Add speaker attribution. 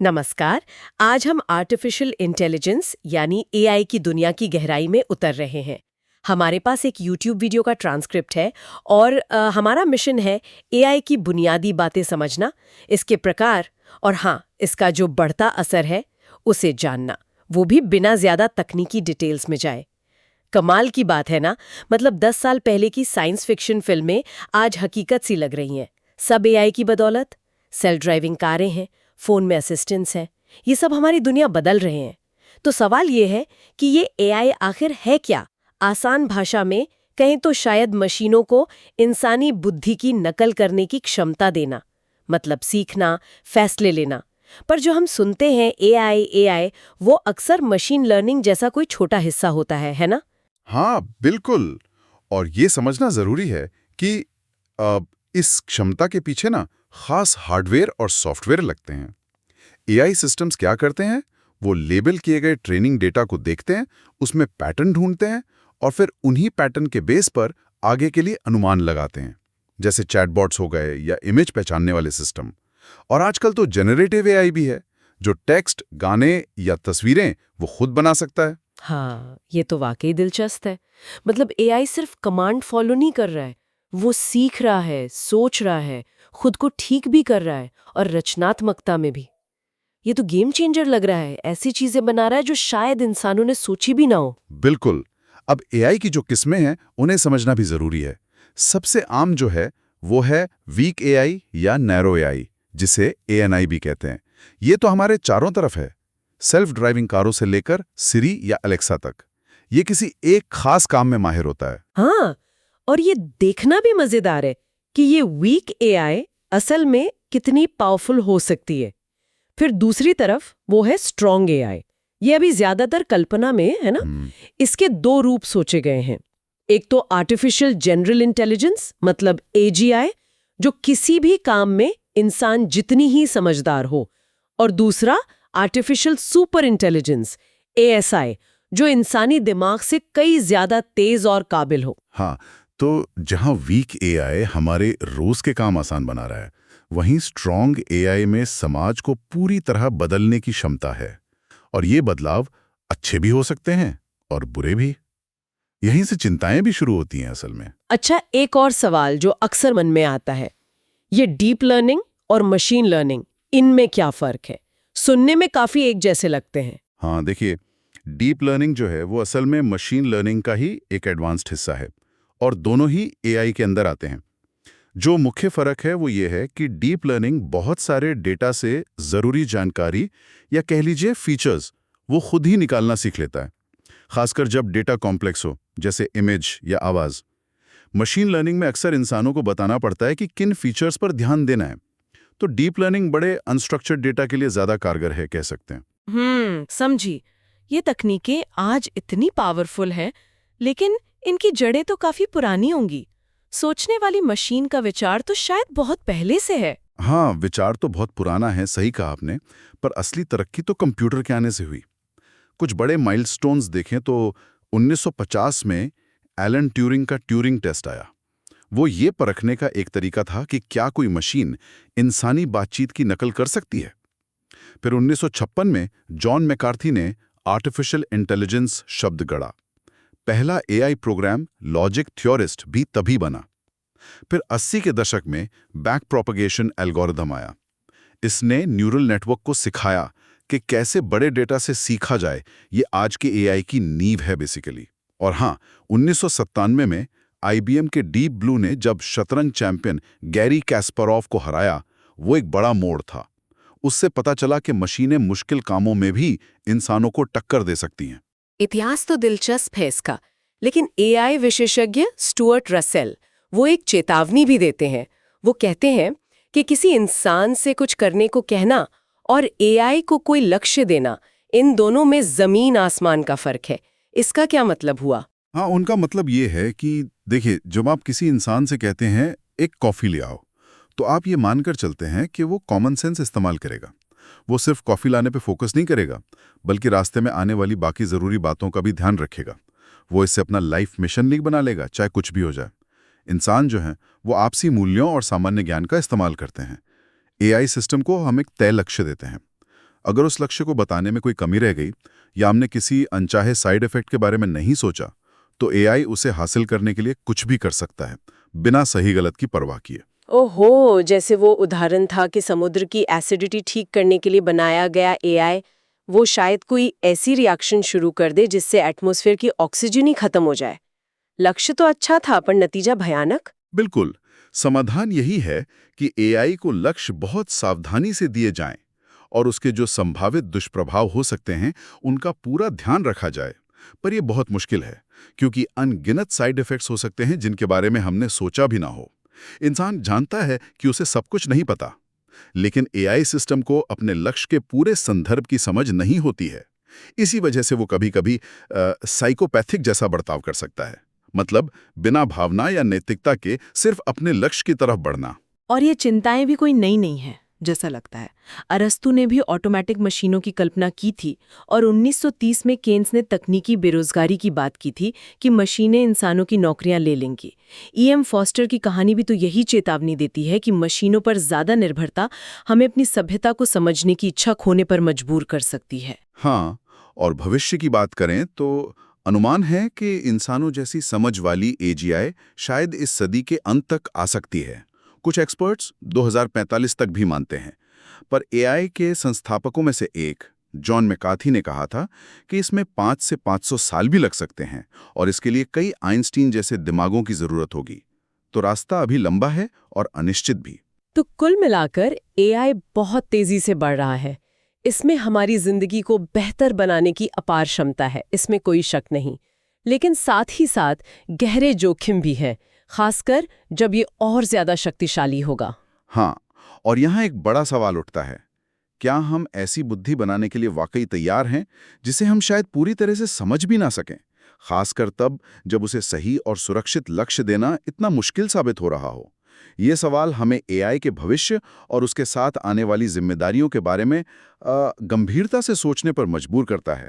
Speaker 1: नमस्कार। आज हम आर्टिफिशियल इंटेलिजेंस यानी एआई की दुनिया की गहराई में उतर रहे हैं। हमारे पास एक यूट्यूब वीडियो का ट्रांसक्रिप्ट है और हमारा मिशन है एआई की बुनियादी बातें समझना, इसके प्रकार और हाँ, इसका जो बढ़ता असर है उसे जानना, वो भी बिना ज्यादा तकनीकी डिटेल्स में जाए। कमाल की बात है ना। मतलब 10 साल पहले की साइंस फिक्शन फिल्में आज हकीकत सी लग रही हैं। सब एआई की बदौलत। सेल्फ ड्राइविंग कारें हैं, फोन में असिस्टेंट्स हैं, ये सब हमारी दुनिया बदल रहे हैं। तो सवाल ये है कि ये एआई आखिर है क्या? आसान भाषा में कहें तो शायद मशीनों को इंसानी बुद्धि की नकल करने की क्षमता देना, मतलब सीखना, फैसले लेना। पर जो हम सुनते हैं एआई एआई, वो अक्सर मशीन लर्निंग जैसा कोई छोटा हिस्सा होता है ना?
Speaker 2: हाँ, बिल्कुल। और ये समझना जरूरी है कि अ, इस क्षमता के पीछे ना खास हार्डवेयर और सॉफ्टवेयर लगते हैं। एआई सिस्टम्स क्या करते हैं? वो लेबल किए गए ट्रेनिंग डेटा को देखते हैं, उसमें पैटर्न ढूंढते हैं और फिर उन्हीं पैटर्न के बेस पर आगे के लिए अनुमान लगाते हैं, जैसे चैटबॉट्स हो गए या इमेज पहचानने वाले सिस्टम। और आजकल तो जनरेटिव एआई भी है, जो टेक्स्ट, गाने या तस्वीरें वो खुद बना सकता है।
Speaker 1: हाँ, ये तो वाकई दिलचस्प है। मतलब एआई सिर्फ कमांड फॉलो नहीं कर रहा है, वो सीख रहा है, सोच रहा है, खुद को ठीक भी कर रहा है और रचनात्मकता में भी। ये तो गेम चेंजर लग रहा है, ऐसी चीजें बना रहा है जो शायद इंसानों ने सोची भी ना हो।
Speaker 2: बिल्कुल। अब एआई की जो किस्में हैं उन्हें समझना भी जरूरी है। सबसे आम जो है वो है वीक एआई या नैरो एआई, जिसे एएनआई भी कहते हैं। ये तो हमारे चारों तरफ है, सेल्फ ड्राइविंग कारों से लेकर सिरी या अलेक्सा तक। ये किसी एक खास काम में माहिर होता है।
Speaker 1: हाँ, और ये देखना भी मजेदार है कि ये वीक एआई असल में कितनी पावरफुल हो सकती है। फिर दूसरी तरफ वो है स्ट्रॉन्ग एआई। ये अभी ज्यादातर कल्पना में है ना। इसके दो रूप सोचे गए हैं। एक तो आर्टिफिशियल जनरल इंटेलिजेंस, मतलब एजीआई, जो किसी भी काम में इंसान जितनी ही समझदार हो, और दूसरा आर्टिफिशियल सुपर इंटेलिजेंस, एएसआई, जो इंसानी दिमाग से कई ज्यादा तेज और काबिल हो।
Speaker 2: हाँ, तो जहां वीक एआई हमारे रोज के काम आसान बना रहा है, वहीं स्ट्रॉन्ग एआई में समाज को पूरी तरह बदलने की क्षमता है। और ये बदलाव अच्छे भी हो सकते हैं और बुरे भी। यहीं से चिंताएं भी शुरू होती हैं असल में।
Speaker 1: अच्छा, एक और सवाल जो अक्सर मन में आता है, ये डीप लर्निंग और मशीन लर्निंग, इनमें क्या फर्क है? सुनने में काफी एक जैसे लगते हैं।
Speaker 2: हाँ, देखिए, डीप लर्निंग जो है वो असल में मशीन लर्निंग का ही एक एडवांस्ड हिस्सा है और दोनों ही एआई के अंदर आते हैं। जो मुख्य फर्क है वो ये है कि डीप लर्निंग बहुत सारे डेटा से ज़रूरी जानकारी या कह लीजिए फीचर्स वो खुद ही निकालना सीख लेता है, खासकर जब डेटा कॉम्प्लेक्स हो, जैसे इमेज या आवाज़। मशीन लर्निंग में अक्सर इंसानों को बताना पड़ता है कि किन फीचर्स पर ध्यान देना है। तो डीप लर्निंग बड़े अनस्ट्रक्चर्ड डेटा के लिए ज़्यादा कारगर है, कह सकते हैं।
Speaker 1: समझी। ये तकनीकें आज इतनी पावरफुल हैं, लेकिन इनकी जड़ें तो काफी पुरानी होंगी। सोचने वाली मशीन का विचार तो शायद बहुत पहले से है।
Speaker 2: हाँ, विचार तो बहुत पुराना है, सही कहा आपने, पर असली तरक्की तो कंप्यूटर के आने से हुई। कुछ बड़े माइलस्टोन्स देखें तो 1950 में एलन ट्यूरिंग का ट्यूरिंग टेस्ट आया। वो ये परखने का एक तरीका था कि क्या कोई मशीन इंसानी बातचीत की नकल कर सकती है। फिर 1956 में जॉन मैकार्थी ने आर्टिफिशियल इंटेलिजेंस शब्द गढ़ा। पहला एआई प्रोग्राम लॉजिक थ्योरिस्ट भी तभी बना। फिर 80 के दशक में बैक प्रोपगेशन एल्गोरिथम आया। इसने न्यूरल नेटवर्क को सिखाया कि कैसे बड़े डेटा से सीखा जाए। ये आज के एआई की नींव है बेसिकली। और हाँ, 1997 में आईबीएम के डीप ब्लू ने जब शतरंज चैंपियन गैरी कैस्परोव को हराया, वो एक बड़ा मोड़ था। उससे पता चला कि मशीनें मुश्किल कामों में भी इंसानों को टक्कर दे सकती हैं।
Speaker 1: इतिहास तो दिलचस्प है इसका, लेकिन एआई विशेषज्ञ स्टुअर्ट रसेल वो एक चेतावनी भी देते हैं। वो कहते हैं कि किसी इंसान से कुछ करने को कहना और एआई को कोई लक्ष्य देना, इन दोनों में जमीन आसमान का फर्क है। इसका क्या मतलब हुआ?
Speaker 2: हाँ, उनका मतलब ये है कि देखिए, जब आप किसी इंसान से कहते हैं एक कॉफ़ी ले आओ, तो आप ये मानकर चलते हैं कि वो कॉमन सेंस इस्तेमाल करेगा। वो सिर्फ कॉफ़ी लाने पे फोकस नहीं करेगा, बल्कि रास्ते में आने वाली बाकी ज़रूरी बातों का भी ध्यान रखेगा। वो इससे अपना लाइफ मिशन नहीं बना लेगा, चाहे कुछ भी हो जाए। इंसान जो हैं वो आपसी मूल्यों और सामान्य ज्ञान का इस्तेमाल करते हैं। एआई सिस्टम को हम एक तय लक्ष्य देते हैं, अगर उस लक्ष्य को बताने में कोई कमी रह गई या हमने किसी अनचाहे साइड इफेक्ट के बारे में नहीं सोचा, तो एआई उसे हासिल करने के लिए कुछ भी कर सकता है, बिना सही गलत की परवाह किए।
Speaker 1: ओहो, जैसे वो उदाहरण था कि समुद्र की एसिडिटी ठीक करने के लिए बनाया गया एआई, वो शायद कोई ऐसी रिएक्शन शुरू कर दे जिससे एटमॉस्फेयर की ऑक्सीजन ही खत्म हो जाए। लक्ष्य तो अच्छा था पर नतीजा भयानक।
Speaker 2: बिल्कुल, समाधान यही है कि एआई को लक्ष्य बहुत सावधानी से दिए जाएं और उसके जो संभावित दुष्प्रभाव हो सकते हैं उनका पूरा ध्यान रखा जाए। पर यह बहुत मुश्किल है, क्योंकि अनगिनत साइड इफेक्ट्स हो सकते हैं जिनके बारे में हमने सोचा भी ना हो। इंसान जानता है कि उसे सब कुछ नहीं पता, लेकिन एआई सिस्टम को अपने लक्ष्य के पूरे संदर्भ की समझ नहीं होती है। इसी वजह से वो कभी-कभी साइकोपैथिक जैसा बर्ताव कर सकता है, मतलब बिना भावना या नैतिकता के सिर्फ अपने लक्ष्य की तरफ बढ़ना।
Speaker 3: और ये चिंताएं भी कोई नई नहीं है जैसा लगता है। अरस्तू ने भी ऑटोमेटिक मशीनों की कल्पना की थी और 1930 में केन्स ने तकनीकी बेरोजगारी की बात की थी कि मशीनें इंसानों की नौकरियां ले लेंगी। ईएम फॉस्टर की कहानी भी तो यही चेतावनी देती है कि मशीनों पर ज्यादा निर्भरता हमें अपनी सभ्यता को समझने की इच्छा खोने पर मजबूर कर सकती है।
Speaker 2: हाँ, और भविष्य की बात करें तो अनुमान है कि इंसानों जैसी समझ वाली एजीआई शायद इस सदी के अंत तक आ सकती है। कुछ एक्सपर्ट्स 2045 तक भी मानते हैं। पर एआई के संस्थापकों में से एक जॉन मैकार्थी ने कहा था कि इसमें 5 से 500 साल भी लग सकते हैं और इसके लिए कई आइंस्टीन जैसे दिमागों की जरूरत होगी। तो रास्ता अभी लंबा है और अनिश्चित भी।
Speaker 1: तो कुल मिलाकर एआई बहुत तेजी से बढ़ रहा है। इसमें हमारी जिंदगी को बेहतर बनाने की अपार क्षमता है, इसमें कोई शक नहीं। लेकिन साथ ही साथ गहरे जोखिम भी हैं, खासकर जब ये और ज्यादा शक्तिशाली होगा।
Speaker 2: हाँ, और यहाँ एक बड़ा सवाल उठता है, क्या हम ऐसी बुद्धि बनाने के लिए वाकई तैयार हैं जिसे हम शायद पूरी तरह से समझ भी ना सकें, खासकर तब जब उसे सही और सुरक्षित लक्ष्य देना इतना मुश्किल साबित हो रहा हो। ये सवाल हमें एआई के भविष्य और उसके साथ आने वाली जिम्मेदारियों के बारे में गंभीरता से सोचने पर मजबूर करता है।